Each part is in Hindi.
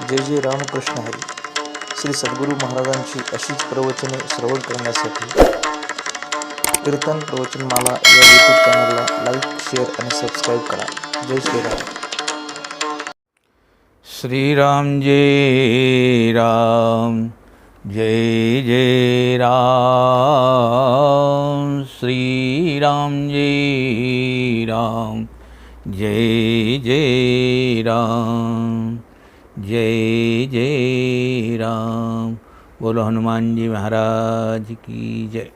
जय जय रामकृष्ण हरी. श्री सद्गुरू महाराजांची अशीच प्रवचने श्रवण करण्यासाठी कीर्तन प्रवचनमाला या यूट्यूब चॅनलला लाईक, शेअर आणि सबस्क्राईब करा. जय श्रीराम. श्रीराम जय राम, जय जय राम. श्रीराम जय राम, जय जय राम, जय जय राम. बोलो हनुमान जी महाराज की जय.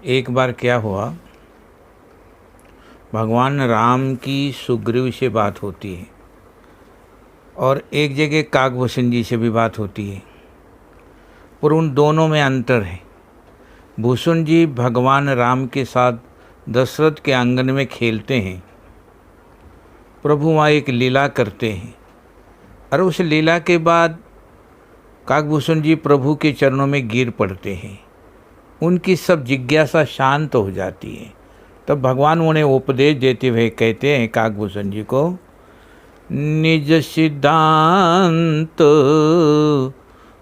एक बार क्या हुआ, भगवान राम की सुग्रीव से बात होती है और एक जगह काकभूषण जी से भी बात होती है, पर उन दोनों में अंतर है. भूषण जी भगवान राम के साथ दशरथ के आंगन में खेलते हैं. प्रभु वहाँ एक लीला करते हैं और उस लीला के बाद काकभूषण जी प्रभु के चरणों में गिर पड़ते हैं. उनकी सब जिज्ञासा शांत हो जाती है. तब भगवान उन्हें उपदेश देते हुए कहते हैं काकभूषण जी को, निज सिद्धांत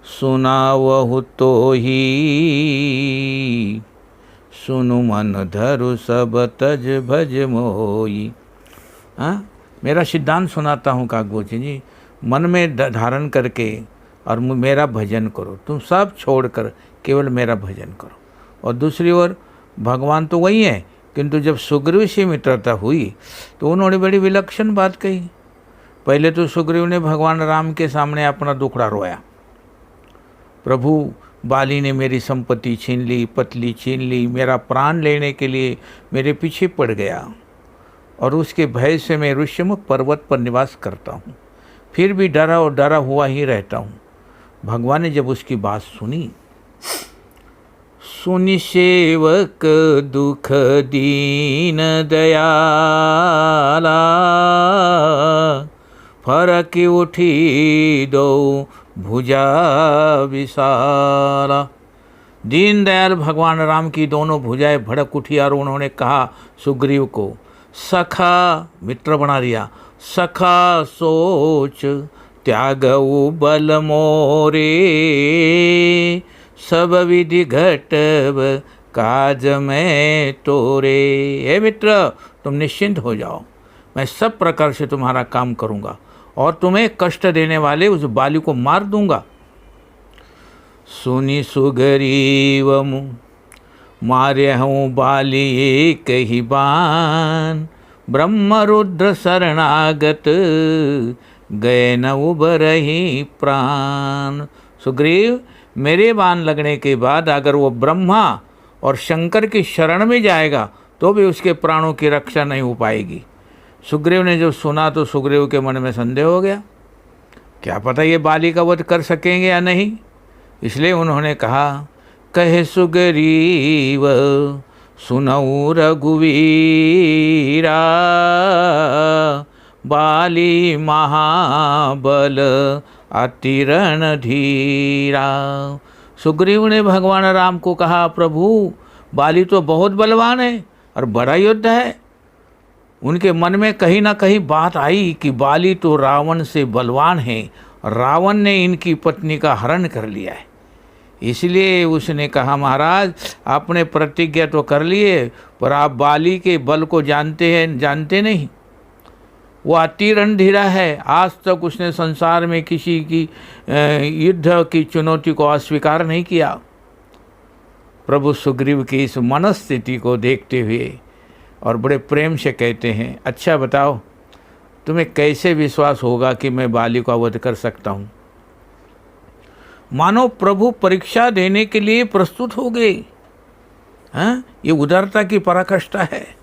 सुनावहु तो ही, सुनु मन धरु सब तज भज मोई. हाँ, मेरा सिद्धांत सुनाता हूँ काकभूषण जी, मन में धारण करके और मेरा भजन करो. तुम सब छोड़कर केवल मेरा भजन करो. और दूसरी ओर भगवान तो वही है, किंतु जब सुग्रीव से मित्रता हुई तो उन्होंने बड़ी विलक्षण बात कही. पहले तो सुग्रीव ने भगवान राम के सामने अपना दुखड़ा रोया. प्रभु, बाली ने मेरी संपत्ति छीन ली, पतली छीन ली, मेरा प्राण लेने के लिए मेरे पीछे पड़ गया और उसके भय से मैं ऋष्यमुख पर्वत पर निवास करता हूँ. फिर भी डरा और डरा हुआ ही रहता हूँ. भगवान ने जब उसकी बात सुनी, सुनि सेवक दुख दीन दयाला, फरक उठी दो भुजा विशाला. दीन दयाल भगवान राम की दोनों भुजाएं भड़क उठी और उन्होंने कहा सुग्रीव को, सखा, मित्र बना दिया, सखा सोच त्यागऊ बल मोरे, सब विधि घटव काज में तोरे. हे मित्र, तुम निश्चिंत हो जाओ, मैं सब प्रकार से तुम्हारा काम करूँगा और तुम्हें कष्ट देने वाले उस बाली को मार दूंगा. सुनी सुग्रीव मारे हूँ बाली एक ही बान, ब्रह्म रुद्र शरणागत गए न उबरही प्राण. सुग्रीव, मेरे बाण लगने के बाद अगर वो ब्रह्मा और शंकर की शरण में जाएगा तो भी उसके प्राणों की रक्षा नहीं हो पाएगी. सुग्रीव ने जब सुना तो सुग्रीव के मन में संदेह हो गया, क्या पता ये बाली का वध कर सकेंगे या नहीं. इसलिए उन्होंने कहा, कहे सुग्रीव सुनऊ रघुवीरा, बाली महाबल अति रणधीरा. सुग्रीव ने भगवान राम को कहा, प्रभु, बाली तो बहुत बलवान है और बड़ा योद्धा है. उनके मन में कहीं ना कहीं बात आई कि बाली तो रावण से बलवान है, रावण ने इनकी पत्नी का हरण कर लिया है. इसलिए उसने कहा, महाराज, आपने प्रतिज्ञा तो कर लिए, पर आप बाली के बल को जानते नहीं. वो अति रणधीरा है. आज तक उसने संसार में किसी की युद्ध की चुनौती को अस्वीकार नहीं किया. प्रभु सुग्रीव की इस मनस्थिति को देखते हुए और बड़े प्रेम से कहते हैं, अच्छा बताओ, तुम्हें कैसे विश्वास होगा कि मैं बाली को वध कर सकता हूँ. मानो प्रभु परीक्षा देने के लिए प्रस्तुत हो गए. हाँ, ये उदारता की पराकाष्ठा है.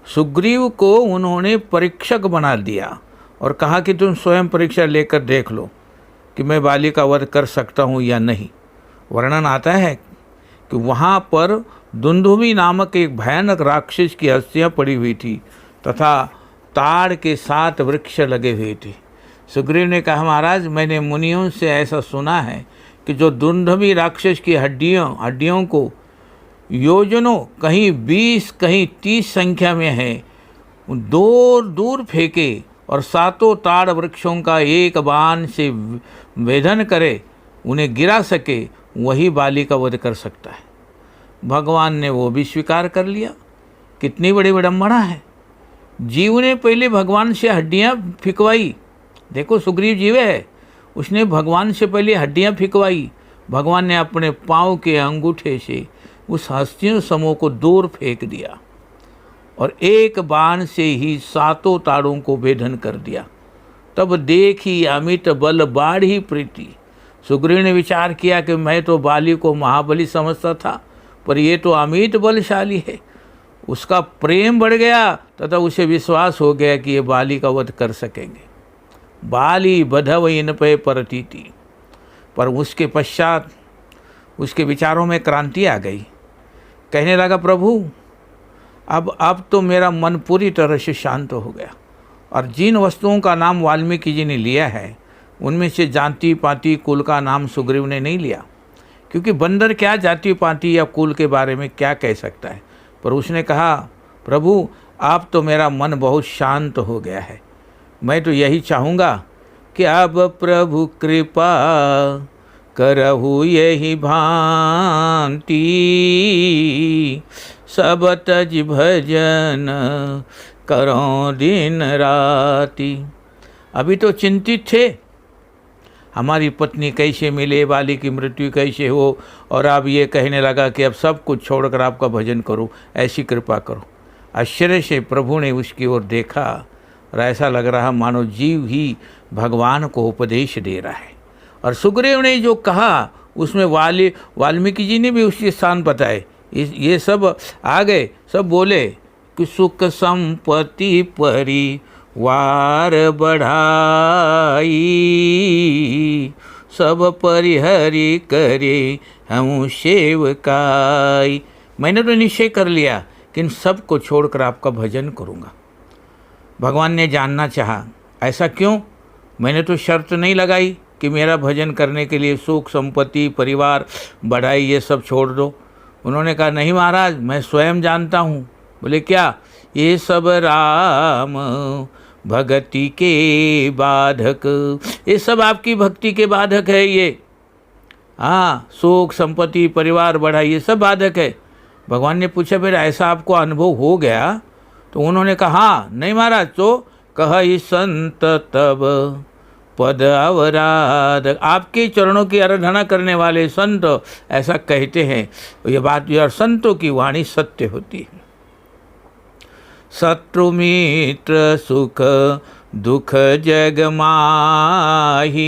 सुग्रीव को उन्होंने परीक्षक बना दिया और कहा कि तुम स्वयं परीक्षा लेकर देख लो कि मैं बाली का वध कर सकता हूँ या नहीं. वर्णन आता है कि वहाँ पर दुंदुभि नामक एक भयानक राक्षस की अस्थियाँ पड़ी हुई थी तथा ताड़ के 7 वृक्ष लगे हुए थे. सुग्रीव ने कहा, महाराज, मैंने मुनियों से ऐसा सुना है कि जो दुंदुभि राक्षस की हड्डियों को योजनों, कहीं 20 कहीं 30 संख्या में है, दूर दूर फेंके और सातों ताड़ वृक्षों का एक बाण से वेधन करे, उन्हें गिरा सके, वही बाली का वध कर सकता है। भगवान ने वो भी स्वीकार कर लिया। कितनी बड़ी विडंबना है। जीव ने पहले भगवान से हड्डियां फिकवाई। देखो सुग्रीव जीव है, उसने भगवान से पहले हड्डियां फिकवाई। भगवान ने अपने पाँव के अंगूठे से उस हस्तियों समूह को दूर फेंक दिया और एक बाण से ही सातों ताड़ों को भेदन कर दिया। तब देखी अमित बल बाढ़ी प्रीति। सुग्रीव ने विचार किया कि मैं तो बाली को महाबली समझता था, पर ये तो अमित बलशाली है। उसका प्रेम बढ़ गया तथा उसे विश्वास हो गया कि ये बाली का वध कर सकेंगे। बाली बधव इन पे परतीति। पर उसके पश्चात उसके विचारों में क्रांति आ गई। कहने लगा, प्रभु अब तो मेरा मन पूरी तरह से शांत हो गया, और जिन वस्तुओं का नाम वाल्मीकि जी ने लिया है उनमें से जाति पाति कुल का नाम सुग्रीव ने नहीं लिया, क्योंकि बंदर क्या जाति पाति या कुल के बारे में क्या कह सकता है। पर उसने कहा, प्रभु आप तो मेरा मन बहुत शांत हो गया है। मैं तो यही चाहूँगा कि अब प्रभु कृपा करहु यही भांति, सब तज भजन करो दिन राति। अभी तो चिंतित थे, हमारी पत्नी कैसे मिले, बाली की मृत्यु कैसे हो, और अब ये कहने लगा कि अब सब कुछ छोड़कर आपका भजन करूं, ऐसी कृपा करो। आश्चर्य से प्रभु ने उसकी ओर देखा और ऐसा लग रहा मानो जीव ही भगवान को उपदेश दे रहा है। और सुग्रीव ने जो कहा उसमें वाल्मीकि जी ने भी उसके स्थान बताए। ये सब आ गए, सब बोले कि सुख संपत्ति परिवार बढ़ाई, सब परिहरि करे हम सेवकाई। मैंने तो निश्चय कर लिया कि इन सब को छोड़कर आपका भजन करूँगा। भगवान ने जानना चाहा, ऐसा क्यों? मैंने तो शर्त नहीं लगाई कि मेरा भजन करने के लिए सुख संपत्ति परिवार बढ़ाई ये सब छोड़ दो। उन्होंने कहा, नहीं महाराज, मैं स्वयं जानता हूँ। बोले क्या? ये सब राम भक्ति के बाधक, ये सब आपकी भक्ति के बाधक है। ये हाँ, सुख संपत्ति परिवार बढ़ाई ये सब बाधक है। भगवान ने पूछा, फिर ऐसा आपको अनुभव हो गया? तो उन्होंने कहा, हाँ। नहीं महाराज, तो कह संत तब पद अवराध, आपके चरणों की आराधना करने वाले संत ऐसा कहते हैं। ये बात यार, संतों की वाणी सत्य होती है। शत्रु मित्र सुख दुख जग माही,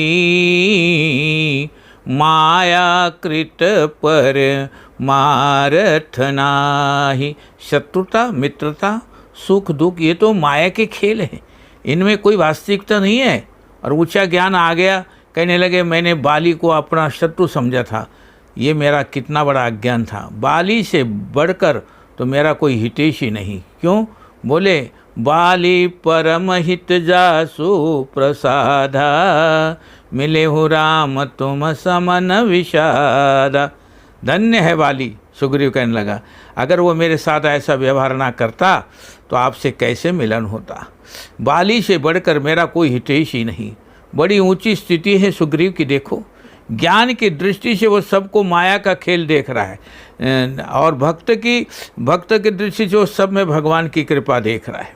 माया कृत पर मारथ नाही। शत्रुता मित्रता सुख दुख ये तो माया के खेल हैं, इनमें कोई वास्तविकता नहीं है। और ऊंचा ज्ञान आ गया, कहने लगे मैंने बाली को अपना शत्रु समझा था, ये मेरा कितना बड़ा अज्ञान था। बाली से बढ़कर तो मेरा कोई हितैषी नहीं। क्यों? बोले, बाली परम हित जासु प्रसादा, मिले हो राम तुम समन विषादा। धन्य है बाली, सुग्रीव कहने लगा, अगर वो मेरे साथ ऐसा व्यवहार ना करता तो आपसे कैसे मिलन होता। बाली से बढ़कर मेरा कोई हितैषी नहीं। बड़ी ऊंची स्थिति है सुग्रीव की। देखो, ज्ञान की दृष्टि से वो सबको माया का खेल देख रहा है, और भक्त की दृष्टि से वो सब में भगवान की कृपा देख रहा है।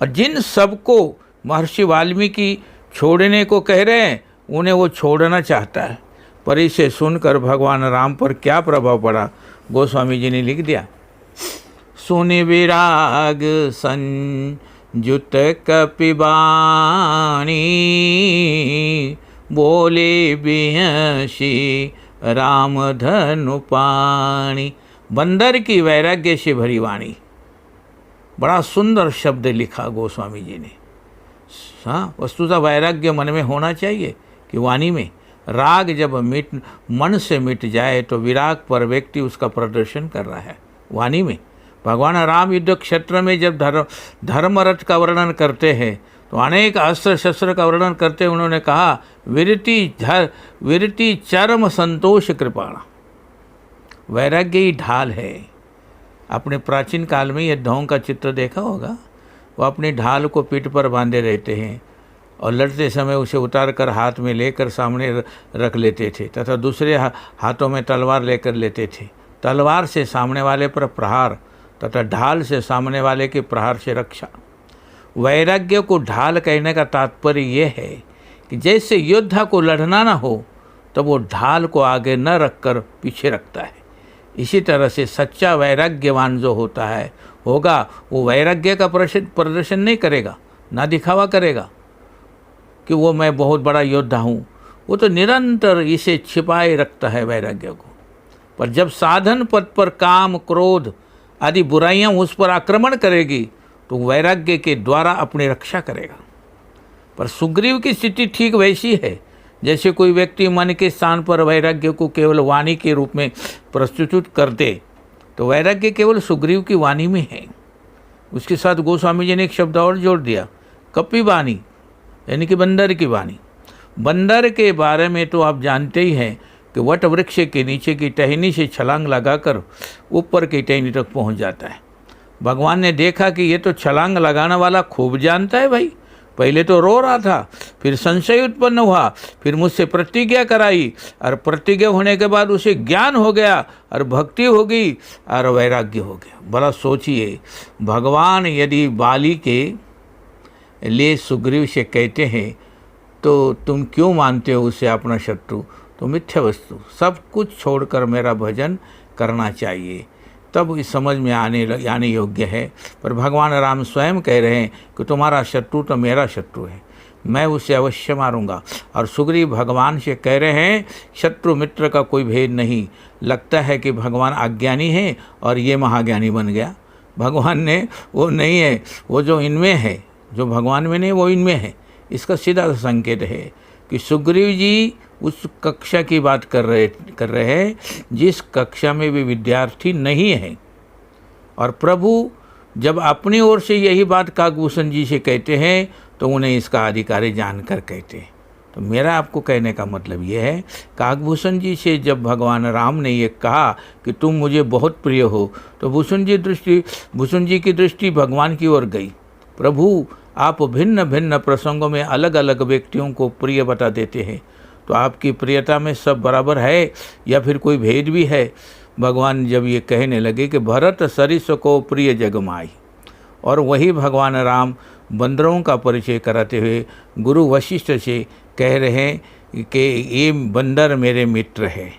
और जिन सबको महर्षि वाल्मीकि छोड़ने को कह रहे हैं, उन्हें वो छोड़ना चाहता है। पर इसे सुनकर भगवान राम पर क्या प्रभाव पड़ा, गोस्वामी जी ने लिख दिया। सुनि विराग संयुत कपिबाणी, बोले बिहसी राम धनु पाणी। बंदर की वैराग्य से भरी वाणी, बड़ा सुंदर शब्द लिखा गोस्वामी जी ने। हाँ, वस्तुतः वैराग्य मन में होना चाहिए कि वाणी में राग जब मन से मिट जाए तो विराग पर व्यक्ति उसका प्रदर्शन कर रहा है। वाणी में भगवान राम युद्ध क्षेत्र में जब धर्म रथ का वर्णन करते हैं तो अनेक अस्त्र शस्त्र का वर्णन करते हैं। उन्होंने कहा, विरति चरम संतोष कृपाणा। वैराग्य ही ढाल है। अपने प्राचीन काल में यह ढोंग का चित्र देखा होगा। वो अपनी ढाल को पीठ पर बांधे रहते हैं और लड़ते समय उसे उतार कर हाथ में लेकर सामने रख लेते थे तथा दूसरे हाथों में तलवार लेकर लेते थे। तलवार से सामने वाले पर प्रहार तथा ढाल से सामने वाले के प्रहार से रक्षा। वैराग्य को ढाल कहने का तात्पर्य यह है कि जैसे योद्धा को लड़ना न हो तब वो ढाल को आगे न रखकर पीछे रखता है, इसी तरह से सच्चा वैराग्यवान जो होता है होगा वो वैराग्य का प्रदर्शन नहीं करेगा, ना दिखावा करेगा कि वो मैं बहुत बड़ा योद्धा हूँ। वो तो निरंतर इसे छिपाए रखता है वैराग्य को। पर जब साधन पथ पर काम क्रोध आदि बुराइयाँ उस पर आक्रमण करेगी तो वैराग्य के द्वारा अपनी रक्षा करेगा। पर सुग्रीव की स्थिति ठीक वैसी है जैसे कोई व्यक्ति मन के स्थान पर वैराग्य को केवल वाणी के रूप में प्रस्तुत कर दे, तो वैराग्य केवल सुग्रीव की वाणी में है। उसके साथ गोस्वामी जी ने एक शब्द और जोड़ दिया, कपि वाणी, यानी कि बंदर की वाणी। बंदर के बारे में तो आप जानते ही हैं कि वट वृक्ष के नीचे की टहनी से छलांग लगाकर ऊपर की टहनी तक पहुंच जाता है। भगवान ने देखा कि ये तो छलांग लगाने वाला खूब जानता है भाई। पहले तो रो रहा था, फिर संशय उत्पन्न हुआ, फिर मुझसे प्रतिज्ञा कराई और प्रतिज्ञा होने के बाद उसे ज्ञान हो गया और भक्ति हो गई और वैराग्य हो गया। बड़ा सोचिए, भगवान यदि बाली के लिए सुग्रीव से कहते हैं तो तुम क्यों मानते हो उसे अपना शत्रु, तो मिथ्या वस्तु, सब कुछ छोड़कर मेरा भजन करना चाहिए, तब इस समझ में आने योग्य है। पर भगवान राम स्वयं कह रहे हैं कि तुम्हारा शत्रु तो मेरा शत्रु है, मैं उसे अवश्य मारूंगा। और सुग्रीव भगवान से कह रहे हैं शत्रु मित्र का कोई भेद नहीं। लगता है कि भगवान अज्ञानी है और ये महाज्ञानी बन गया। भगवान ने वो नहीं है, वो जो इनमें है, जो भगवान में नहीं वो इनमें है। इसका सीधा संकेत है कि सुग्रीव जी उस कक्षा की बात कर रहे हैं जिस कक्षा में भी विद्यार्थी नहीं है। और प्रभु जब अपनी ओर से यही बात काकभूषण जी से कहते हैं तो उन्हें इसका अधिकारी जानकर कहते हैं। तो मेरा आपको कहने का मतलब ये है, काकभूषण जी से जब भगवान राम ने ये कहा कि तुम मुझे बहुत प्रिय हो, तो भूषण जी की दृष्टि भगवान की ओर गई। प्रभु आप भिन्न भिन्न प्रसंगों में अलग अलग व्यक्तियों को प्रिय बता देते हैं, तो आपकी प्रियता में सब बराबर है या फिर कोई भेद भी है। भगवान जब ये कहने लगे कि भरत सरिस को प्रिय जगमाई, और वही भगवान राम बंदरों का परिचय कराते हुए गुरु वशिष्ठ से कह रहे हैं कि ये बंदर मेरे मित्र है।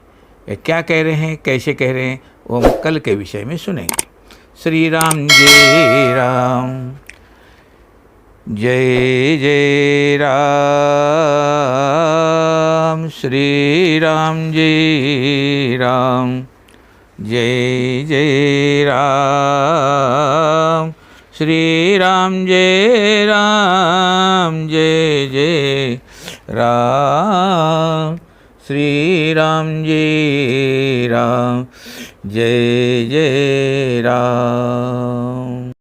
क्या कह रहे हैं, कैसे कह रहे हैं, वो हम कल के विषय में सुनेंगे। श्री राम जय राम, जय जय राम, श्री राम जय राम, जय जय राम, श्री राम जय राम, जय जय राम, श्री राम जय राम, जय जय राम।